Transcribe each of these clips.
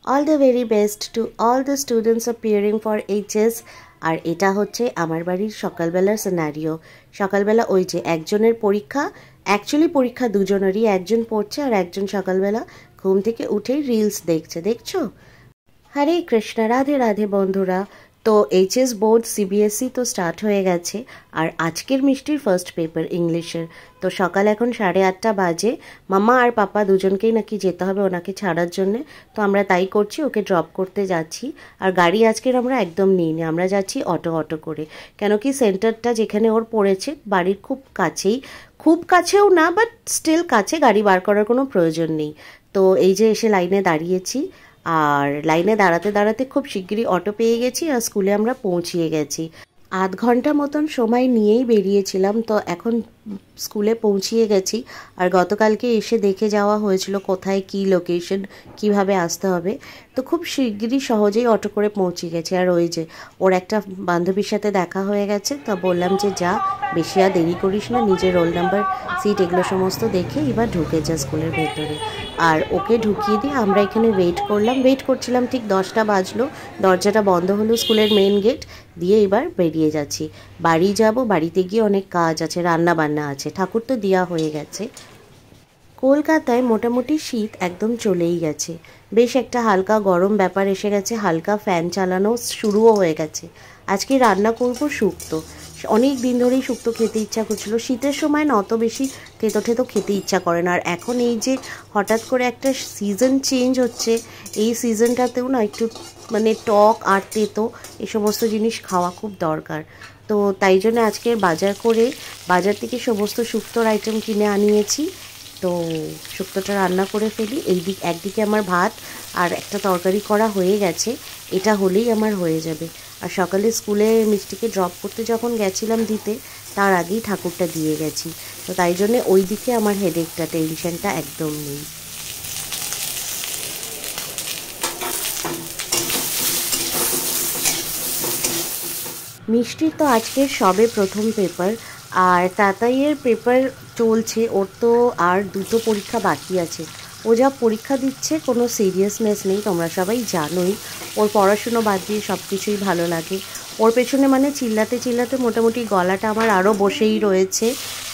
All the very best to all the students appearing for HS. আর এটা হচ্ছে আমার বাড়ির সকালবেলার সিনারিও। সকালবেলা ওই যে একজনের পরীক্ষা, অ্যাকচুয়ালি পরীক্ষা দুজনেরই, একজন পড়ছে আর একজন সকালবেলা ঘুম থেকে উঠেই রিলস দেখছে। দেখছো? হরে কৃষ্ণ, রাধে রাধে বন্ধুরা। তো এইচএস বোর্ড সিবিএসই তো স্টার্ট হয়ে গেছে, আর আজকের মিষ্টির ফার্স্ট পেপার ইংলিশের। তো সকাল এখন 8:30 বাজে। মামা আর পাপা দুজনকেই নাকি যেতে হবে ওনাকে ছাড়ার জন্যে, তো আমরা তাই করছি, ওকে ড্রপ করতে যাচ্ছি। আর গাড়ি আজকের আমরা একদম নিইনি, আমরা যাচ্ছি অটো করে। কেন কি সেন্টারটা যেখানে ওর পড়েছে বাড়ির খুব কাছেই, খুব কাছেও না বাট স্টিল কাছে, গাড়ি বার করার কোনো প্রয়োজন নেই। তো এই যে এসে লাইনে দাঁড়িয়েছি, আর লাইনে দাঁড়াতে দাঁড়াতে খুব শিগগিরই অটো পেয়ে গেছি আর স্কুলে আমরা পৌঁছিয়ে গেছি। আধ ঘন্টা মতন সময় নিয়েই বেরিয়েছিলাম, তো এখন স্কুলে পৌঁছিয়ে গেছি। আর গতকালকে এসে দেখে যাওয়া হয়েছিল কোথায় কি লোকেশন, কিভাবে আসতে হবে। তো খুব শিগগিরই সহজেই অটো করে পৌঁছে গেছে। আর ওই যে ওর একটা বান্ধবীর সাথে দেখা হয়ে গেছে, তো বললাম যে যা, বেশি আর দেরি করিস না, নিজের রোল নাম্বার, সিট এগুলো সমস্ত দেখে এবার ঢুকে যা স্কুলের ভেতরে। আর ওকে ঢুকিয়ে দিয়ে আমরা এখানে ওয়েট করছিলাম। ঠিক 10টা বাজলো, দরজাটা বন্ধ হলো স্কুলের মেন গেট দিয়ে। এবার বেরিয়ে যাচ্ছি, বাড়ি যাব। বাড়িতে গিয়ে অনেক কাজ আছে, রান্না বান্না আছে, ঠাকুর তো দেওয়া হয়ে গেছে। কলকাতায় মোটামুটি শীত একদম চলেই গেছে, বেশ একটা হালকা গরম ব্যাপার এসে গেছে, হালকা ফ্যান চালানো শুরুও হয়ে গেছে। আজকে রান্না করব শুক্তো। অনেক দিন ধরেই শুক্তো খেতে ইচ্ছা করছিল। শীতের সময় না অত বেশি তেতো খেতে ইচ্ছা করে না, আর এখন এই যে হঠাৎ করে একটা সিজন চেঞ্জ হচ্ছে, এই সিজনটাতেও না একটু মানে টক আর তেতো এই সমস্ত জিনিস খাওয়া খুব দরকার। তো তাই জন্য আজকে বাজার থেকে সমস্ত শুক্তোর আইটেম কিনে আনিয়েছি। তো শুক্তোটা রান্না করে ফেলি। একদিকে আমার ভাত আর একটা তরকারি করা হয়ে গেছে, এটা হলেই আমার হয়ে যাবে। আর সকালে স্কুলে মিষ্টিকে ড্রপ করতে যখন গেছিলাম দিতে, তার আগেই ঠাকুরটা দিয়ে গেছি। তো তাই জন্যে ওই দিকে আমার টেনশনটা একদম নেই। মিষ্টির তো আজকের সবে প্রথম পেপার, আর তাতাইয়ের পেপার চলছে। ওর তো আর 2টো পরীক্ষা বাকি আছে। ও যা পরীক্ষা দিচ্ছে কোনো সিরিয়াসনেস নেই, তোমরা সবাই জানোই। ওর পড়াশুনো বাদ দিয়ে সব কিছুই ভালো লাগে। ওর পেছনে মানে চিল্লাতে মোটামুটি গলাটা আমার আরও বসেই রয়েছে।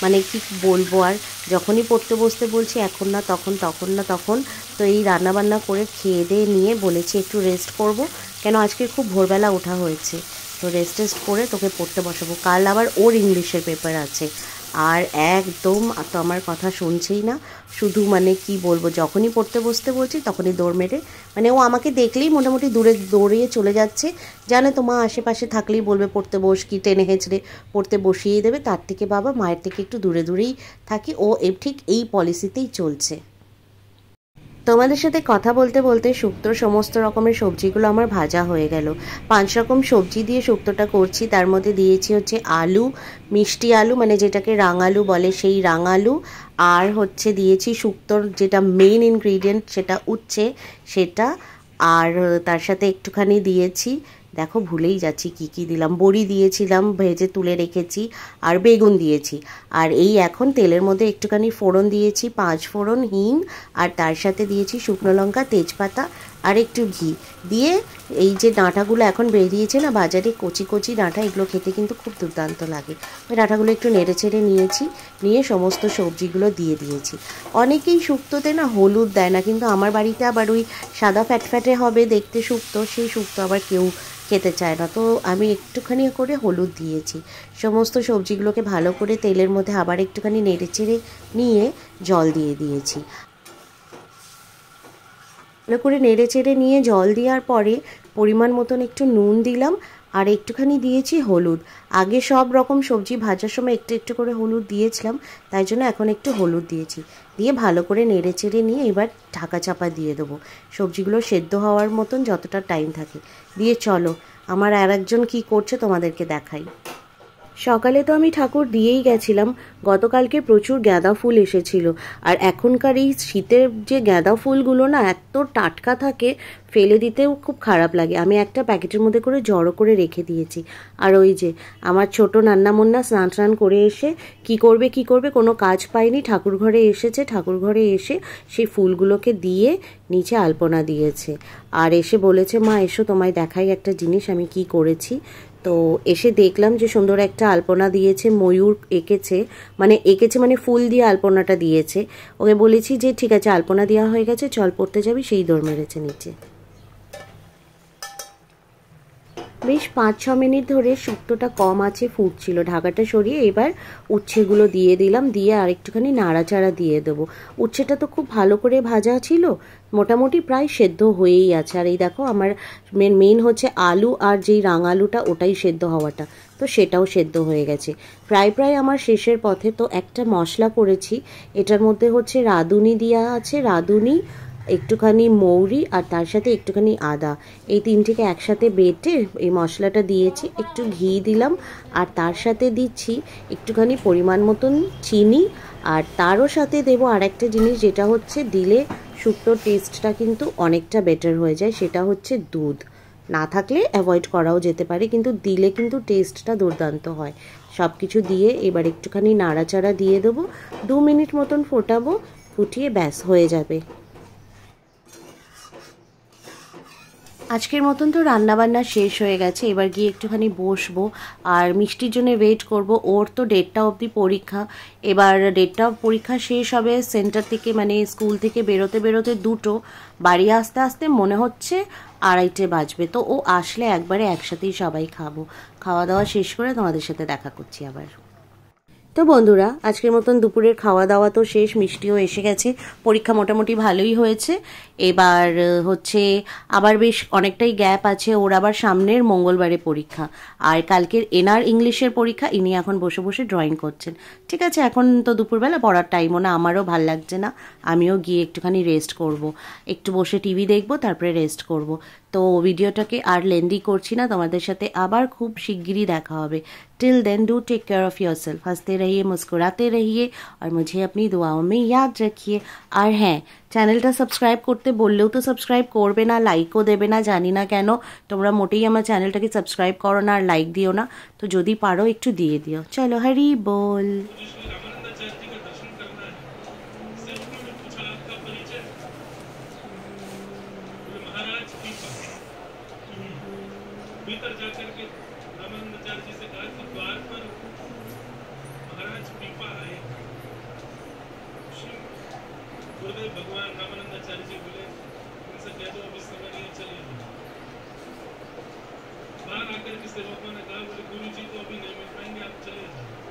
মানে কি বলবো, আর যখনই পড়তে বসতে বলছি এখন না তখন, তখন না তখন। তো এই রান্নাবান্না করে খেয়ে দিয়ে নিয়ে বলেছি একটু রেস্ট করব, কেন আজকে খুব ভোরবেলা ওঠা হয়েছে। তো রেস্ট করে তোকে পড়তে বসাবো। কাল আবার ওর ইংলিশের পেপার আছে, আর একদম তো আমার কথা শুনছেই না। শুধু মানে কি বলবো, যখনই পড়তে বসতে বলছি তখনই দৌড় মেরে, মানে ও আমাকে দেখলেই মোটামুটি দৌড়িয়ে চলে যাচ্ছে। জানে তো মা আশেপাশে থাকলেই বলবে পড়তে বস, কি টেনে হেঁচড়ে পড়তে বসিয়েই দেবে। তার থেকে বাবা মায়ের থেকে একটু দূরেই থাকি। ও ঠিক এই পলিসিতেই চলছে। তোমাদের সাথে কথা বলতে বলতে শুক্তোর সমস্ত রকমের সবজিগুলো আমার ভাজা হয়ে গেল। 5 রকম সবজি দিয়ে শুক্তোটা করছি। তার মধ্যে দিয়েছি হচ্ছে আলু, মিষ্টি আলু মানে যেটাকে রাঙালু বলে, সেই রাঙালু। আর হচ্ছে দিয়েছি শুক্তোর যেটা মেইন ইনগ্রিডিয়েন্ট, সেটা উচ্ছে, সেটা। আর তার সাথে একটুখানি দিয়েছি, দেখো ভুলেই যাচ্ছি কি কি দিলাম, বড়ি দিয়েছিলাম ভেজে তুলে রেখেছি, আর বেগুন দিয়েছি। আর এই এখন তেলের মধ্যে একটুখানি ফোড়ন দিয়েছি, 5 ফোড়ন, হিং, আর তার সাথে দিয়েছি শুকনো লঙ্কা, তেজপাতা আর একটু ঘি দিয়ে। এই যে ডাঁটাগুলো এখন বেরিয়েছে না বাজারে, কচি কচি ডাঁটা, এগুলো খেতে কিন্তু খুব দুর্দান্ত লাগে। ওই ডাঁটাগুলো একটু নেড়ে ছেড়ে নিয়ে সমস্ত সবজিগুলো দিয়ে দিয়েছি। অনেকেই শুক্তোতে না হলুদ দেয় না, কিন্তু আমার বাড়িতে আবার ওই সাদা ফ্যাটে হবে দেখতে শুক্তো, সেই শুক্তো আবার কেউ খেতে চায় না। তো আমি একটুখানি করে হলুদ দিয়েছি। সমস্ত সবজিগুলোকে ভালো করে তেলের মধ্যে আবার একটুখানি নেড়ে চেড়ে নিয়ে জল দিয়ে দিয়েছি। ভালো করে নেড়ে চেড়ে নিয়ে জল দেওয়ার পরে পরিমাণ মতন একটু নুন দিলাম, আর একটুখানি দিয়েছি হলুদ। আগে সব রকম সবজি ভাজার সময় একটু করে হলুদ দিয়েছিলাম, তাই জন্য এখন একটু হলুদ দিয়েছি। দিয়ে ভালো করে নেড়ে চেড়ে নিয়ে এবার ঢাকা চাপা দিয়ে দেবো, সবজিগুলো সেদ্ধ হওয়ার মতন যতটা টাইম থাকে দিয়ে। চলো আমার আর একজন কী করছে তোমাদেরকে দেখাই। সকালে তো আমি ঠাকুর দিয়েই গেছিলাম। গতকালকে প্রচুর গাঁদা ফুল এসেছিল, আর এখনকার এই শীতের যে গাঁদা ফুলগুলো না এত টাটকা থাকে, ফেলে দিতেও খুব খারাপ লাগে। আমি একটা প্যাকেটের মধ্যে করে জড়ো করে রেখে দিয়েছি। আর ওই যে আমার ছোট নান্না মুন্না স্নান টান করে এসে কি করবে কোনো কাজ পায়নি, ঠাকুর ঘরে এসেছে। ঠাকুর ঘরে এসে সেই ফুলগুলোকে দিয়ে নিচে আলপনা দিয়েছে, আর এসে বলেছে মা এসো তোমায় দেখাই একটা জিনিস আমি কি করেছি। তো এসে দেখলাম যে সুন্দর একটা আলপনা দিয়েছে, ময়ূর এঁকেছে, মানে ফুল দিয়ে আলপনাটা দিয়েছে। ওকে বলেছি যে ঠিক আছে আলপনা দেওয়া হয়ে গেছে, চল পড়তে যাবি, সেই দৌড় মেরেছে নিচে। বেশ 5-6 মিনিট ধরে শুক্তোটা কম আছে ফুটছিল। ঢাকাটা সরিয়ে এবার উচ্ছেগুলো দিয়ে দিলাম, দিয়ে আর একটুখানি নাড়াচাড়া দিয়ে দেবো। উচ্ছেটা তো খুব ভালো করে ভাজা ছিল, মোটামুটি প্রায় সেদ্ধ হয়েই আছে। আর এই দেখো আমার মেন হচ্ছে আলু, আর যেই রাঙালুটা ওটাই সেদ্ধ হওয়াটা, তো সেটাও সেদ্ধ হয়ে গেছে। প্রায় আমার শেষের পথে। তো একটা মশলা করেছি, এটার মধ্যে হচ্ছে রাঁধুনি দেওয়া আছে, রাঁধুনি, একটুখানি মৌরি, আর তার সাথে একটুখানি আদা, এই তিনটিকে একসাথে বেটে এই মশলাটা দিয়েছি। একটু ঘি দিলাম, আর তার সাথে দিচ্ছি একটুখানি পরিমাণ মতন চিনি, আর তারও সাথে দেবো আর একটা জিনিস, যেটা হচ্ছে দিলে শুক্তোর টেস্টটা কিন্তু অনেকটা বেটার হয়ে যায়, সেটা হচ্ছে দুধ। না থাকলে অ্যাভয়েড করাও যেতে পারে, কিন্তু দিলে কিন্তু টেস্টটা দুর্দান্ত হয়। সব কিছু দিয়ে এবার একটুখানি নাড়াচাড়া দিয়ে দেবো, 2 মিনিট মতন ফোটাবো, ফুটিয়ে ব্যাস হয়ে যাবে। আজকের মতন তো রান্নাবান্না শেষ হয়ে গেছে, এবার গিয়ে একটুখানি বসবো আর মিষ্টির জন্য ওয়েট করব। ওর তো 1:30 অবধি পরীক্ষা, এবার 1:30 পরীক্ষা শেষ হবে, সেন্টার থেকে মানে স্কুল থেকে বেরোতে বেরোতে 2টো, বাড়ি আসতে আসতে মনে হচ্ছে 2:30 বাজবে। তো ও আসলে একবারে একসাথেই সবাই খাবো। খাওয়া দাওয়া শেষ করে তোমাদের সাথে দেখা করছি আবার। তো বন্ধুরা, আজকের মতন দুপুরের খাওয়া দাওয়া তো শেষ, মিষ্টিও এসে গেছে, পরীক্ষা মোটামুটি ভালোই হয়েছে। এবার হচ্ছে আবার বেশ অনেকটাই গ্যাপ আছে, ওর আবার সামনের মঙ্গলবারে পরীক্ষা, আর কালকের এনআর ইংলিশের পরীক্ষা। ইনি এখন বসে বসে ড্রয়িং করছেন। ঠিক আছে, এখন তো দুপুরবেলা পড়ার টাইমও না, আমারও ভাল লাগছে না, আমিও গিয়ে একটুখানি রেস্ট করব, একটু বসে টিভি দেখবো, তারপরে রেস্ট করব। তো ভিডিওটাকে আর লেন্দি করছি না, তোমাদের সাথে আবার খুব শিগগিরই দেখা হবে। Till then do take care of yourself, हंसते रहिए, मुस्कुराते रहिए, और मुझे अपनी दुआओं में याद रखिए। और হ্যাঁ, চ্যানেলটা সাবস্ক্রাইব করতে বললেও তো সাবস্ক্রাইব করবে না, লাইকও দেবে না, জানি না কেন তোমরা মোটেই আমার চ্যানেলটাকে সাবস্ক্রাইব করো না আর লাইক দিও না। তো যদি পারো একটু দিয়ে দিও। চলো, হরি বল। भीतर जाकर के रामानंदाचार्य जी से कहा कि द्वार पर महाराज पीपा आए। गुरुदेव भगवान रामानंदाचार्य जी बोले उनसे कह दो अभी समय नहीं, चले जाओ। बाहर आकर के सेवकों ने कहा बोले गुरु जी तो अभी नहीं मिल पाएंगे, आप चले जाओ।